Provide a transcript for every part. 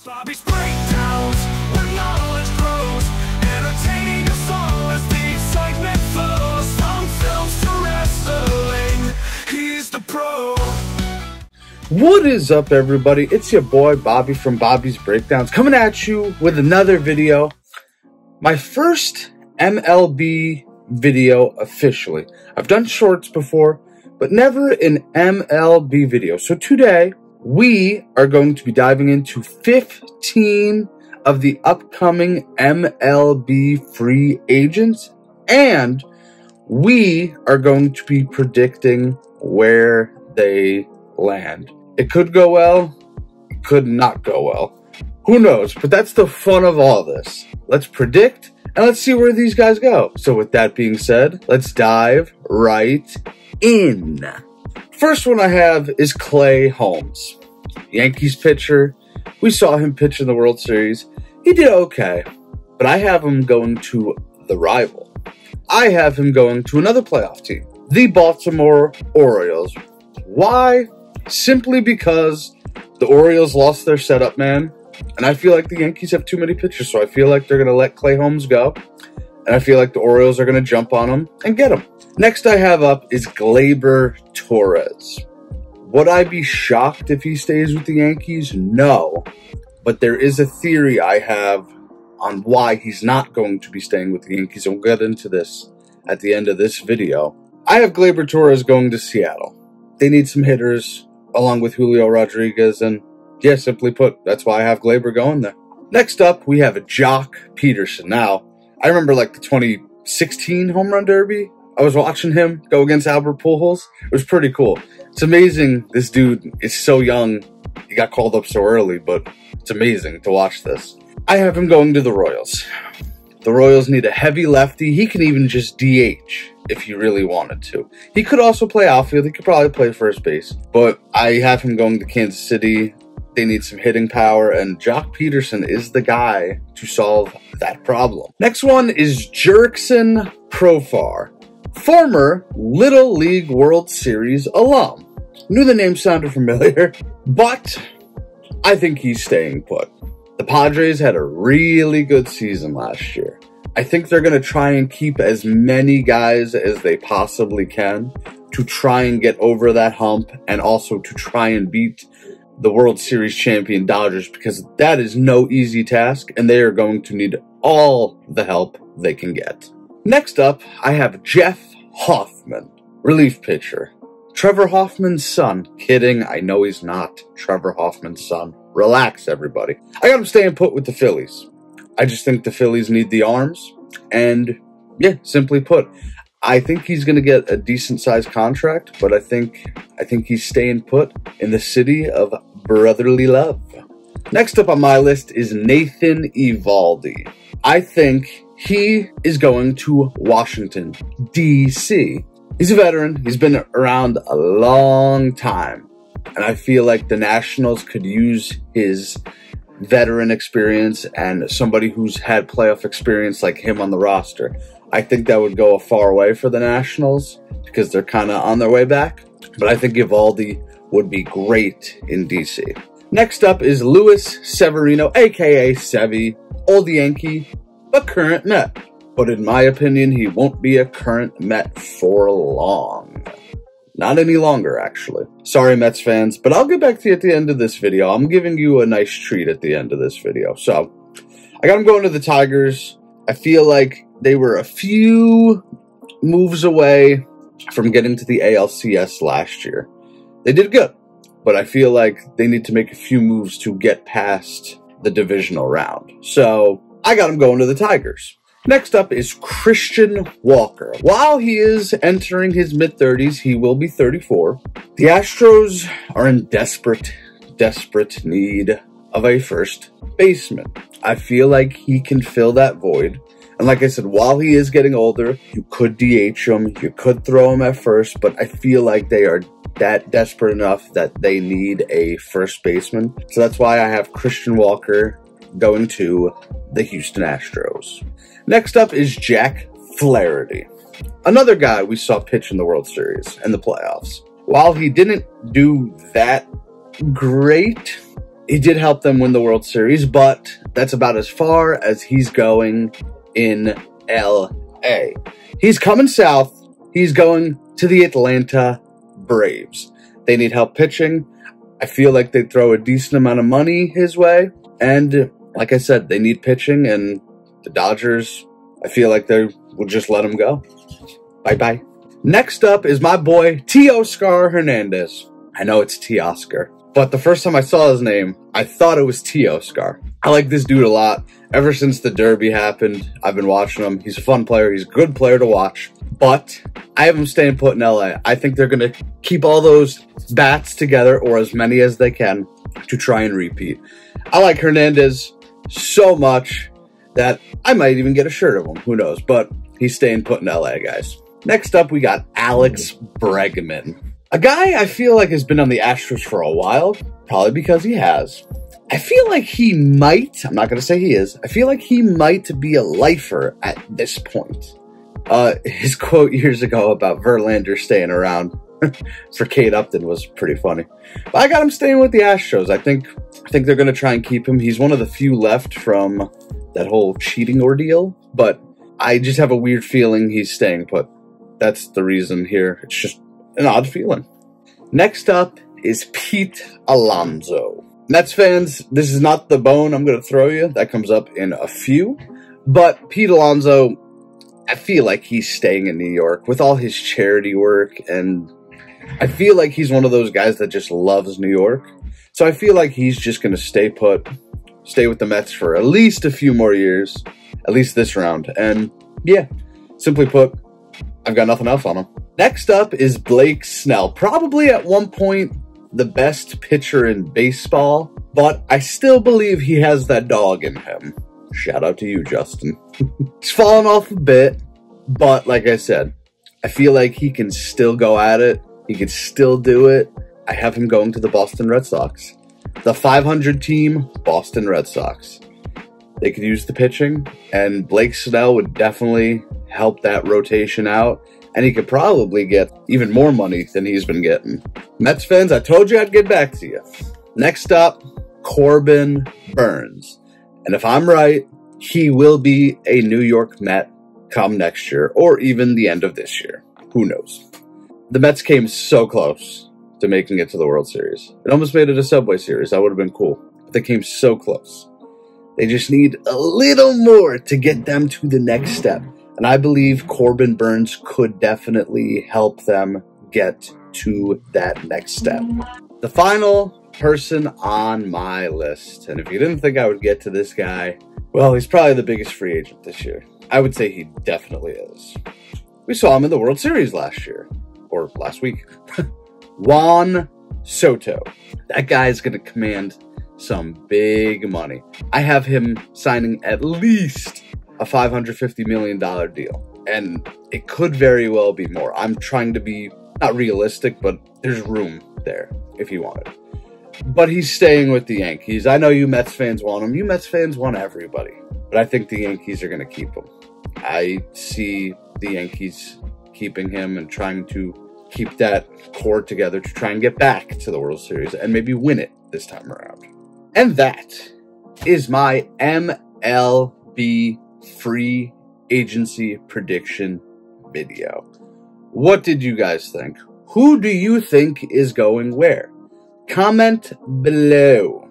Bobby's breakdowns, where knowledge grows, entertaining us all as the excitement flows. From films to wrestling, he's the pro. What is up, everybody? It's your boy Bobby from Bobby's Breakdowns coming at you with another video. My first MLB video officially. I've done shorts before, but never an MLB video. So today, we are going to be diving into 15 of the upcoming MLB free agents, and we are going to be predicting where they land. It could go well, it could not go well. Who knows? But that's the fun of all this. Let's predict, and let's see where these guys go. So with that being said, let's dive right in. First one I have is Clay Holmes. Yankees pitcher. We saw him pitch in the World Series. He did okay, but I have him going to the rival. I have him going to another playoff team, the Baltimore Orioles. Why? Simply because the Orioles lost their setup man, and I feel like the Yankees have too many pitchers, so I feel like they're going to let Clay Holmes go, and I feel like the Orioles are going to jump on him and get him. Next I have up is Gleyber Torres. Would I be shocked if he stays with the Yankees? No, but there is a theory I have on why he's not going to be staying with the Yankees, and we'll get into this at the end of this video. I have Gleyber Torres going to Seattle. They need some hitters, along with Julio Rodriguez, and yeah, simply put, that's why I have Gleyber going there. Next up, we have Joc Pederson. Now, I remember like the 2016 Home Run Derby. I was watching him go against Albert Pujols. It was pretty cool. It's amazing this dude is so young. He got called up so early, but it's amazing to watch this. I have him going to the Royals. The Royals need a heavy lefty. He can even just DH if he really wanted to. He could also play outfield. He could probably play first base. But I have him going to Kansas City. They need some hitting power, and Joc Pederson is the guy to solve that problem. Next one is Jurickson Profar, former Little League World Series alum. Knew the name sounded familiar, but I think he's staying put. The Padres had a really good season last year. I think they're going to try and keep as many guys as they possibly can to try and get over that hump, and also to try and beat the World Series champion Dodgers, because that is no easy task, and they are going to need all the help they can get. Next up, I have Jeff Hoffman, relief pitcher. Trevor Hoffman's son. Kidding, I know he's not Trevor Hoffman's son. Relax, everybody. I got him staying put with the Phillies. I just think the Phillies need the arms, and yeah, simply put, I think he's going to get a decent-sized contract, but I think he's staying put in the city of brotherly love. Next up on my list is Nathan Eovaldi. I think he is going to Washington, D.C. He's a veteran. He's been around a long time, and I feel like the Nationals could use his veteran experience and somebody who's had playoff experience like him on the roster. I think that would go a far way for the Nationals because they're kind of on their way back. But I think Eovaldi would be great in DC. Next up is Luis Severino, a.k.a. Sevy, old Yankee, but current Met. But in my opinion, he won't be a current Met for long. Not any longer, actually. Sorry, Mets fans, but I'll get back to you at the end of this video. I'm giving you a nice treat at the end of this video. So, I got him going to the Tigers. I feel like they were a few moves away from getting to the ALCS last year. They did good, but I feel like they need to make a few moves to get past the divisional round. So, I got him going to the Tigers. Next up is Christian Walker. While he is entering his mid-30s, he will be 34. The Astros are in desperate need of a first baseman. I feel like he can fill that void. And like I said, while he is getting older, you could DH him, you could throw him at first, but I feel like they are that desperate enough that they need a first baseman. So that's why I have Christian Walker going to the Houston Astros. Next up is Jack Flaherty, another guy we saw pitch in the World Series and the playoffs. While he didn't do that great, he did help them win the World Series, but that's about as far as he's going in LA. He's coming south. He's going to the Atlanta Braves. They need help pitching. I feel like they throw a decent amount of money his way. And like I said, they need pitching, and the Dodgers, I feel like they will just let him go. Bye-bye. Next up is my boy, Teoscar Hernandez. I know it's Teoscar, but the first time I saw his name, I thought it was Teoscar. I like this dude a lot. Ever since the Derby happened, I've been watching him. He's a fun player. He's a good player to watch. But I have him staying put in LA. I think they're going to keep all those bats together, or as many as they can, to try and repeat. I like Hernandez so much that I might even get a shirt of him. Who knows? But he's staying put in LA, guys. Next up, we got Alex Bregman. A guy I feel like has been on the Astros for a while, probably because he has. I feel like he might, I'm not going to say he is, I feel like he might be a lifer at this point. His quote years ago about Verlander staying around for Kate Upton was pretty funny. But I got him staying with the Astros. I think they're going to try and keep him. He's one of the few left from that whole cheating ordeal, but I just have a weird feeling he's staying put. That's the reason here. It's just an odd feeling. Next up is Pete Alonso. Mets fans, this is not the bone I'm going to throw you. That comes up in a few. But Pete Alonso, I feel like he's staying in New York with all his charity work, and I feel like he's one of those guys that just loves New York. So I feel like he's just going to stay put, stay with the Mets for at least a few more years, at least this round. And yeah, simply put, I've got nothing else on him. Next up is Blake Snell. Probably at one point the best pitcher in baseball, but I still believe he has that dog in him. Shout out to you, Justin. He's fallen off a bit, but like I said, I feel like he can still go at it. He can still do it. I have him going to the Boston Red Sox. The 500 team, Boston Red Sox. They could use the pitching, and Blake Snell would definitely help that rotation out, and he could probably get even more money than he's been getting. Mets fans, I told you I'd get back to you. Next up, Corbin Burnes. And if I'm right, he will be a New York Met come next year, or even the end of this year. Who knows? The Mets came so close to making it to the World Series. It almost made it a Subway Series. That would have been cool. But they came so close. They just need a little more to get them to the next step. And I believe Corbin Burnes could definitely help them get to that next step. The final person on my list, and if you didn't think I would get to this guy, well, he's probably the biggest free agent this year. I would say he definitely is. We saw him in the World Series last year, or last week. Juan Soto. That guy's going to command some big money. I have him signing at least a $550 million deal, and it could very well be more. I'm trying to be not realistic, but there's room there if you want it. But he's staying with the Yankees. I know you Mets fans want him. You Mets fans want everybody. But I think the Yankees are going to keep him. I see the Yankees keeping him and trying to keep that core together to try and get back to the World Series and maybe win it this time around. And that is my MLB free agency prediction video. What did you guys think? Who do you think is going where? Comment below.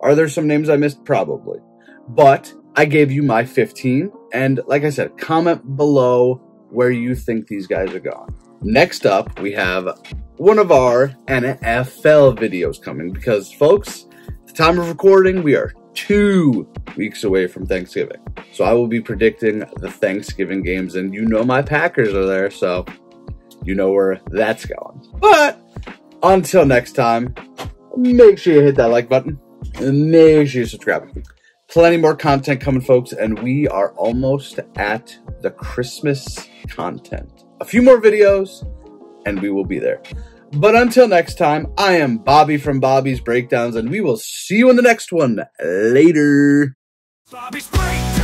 Are there some names I missed? Probably. But I gave you my 15. And like I said, comment below where you think these guys are going. Next up, we have one of our NFL videos coming. Because, folks, at the time of recording, we are 2 weeks away from Thanksgiving. So I will be predicting the Thanksgiving games. And you know my Packers are there, so you know where that's going. But until next time, make sure you hit that like button. And make sure you subscribe. Plenty more content coming, folks. And we are almost at the Christmas content. A few more videos, and we will be there. But until next time, I am Bobby from Bobby's Breakdowns, and we will see you in the next one. Later. Bobby's Breakdowns.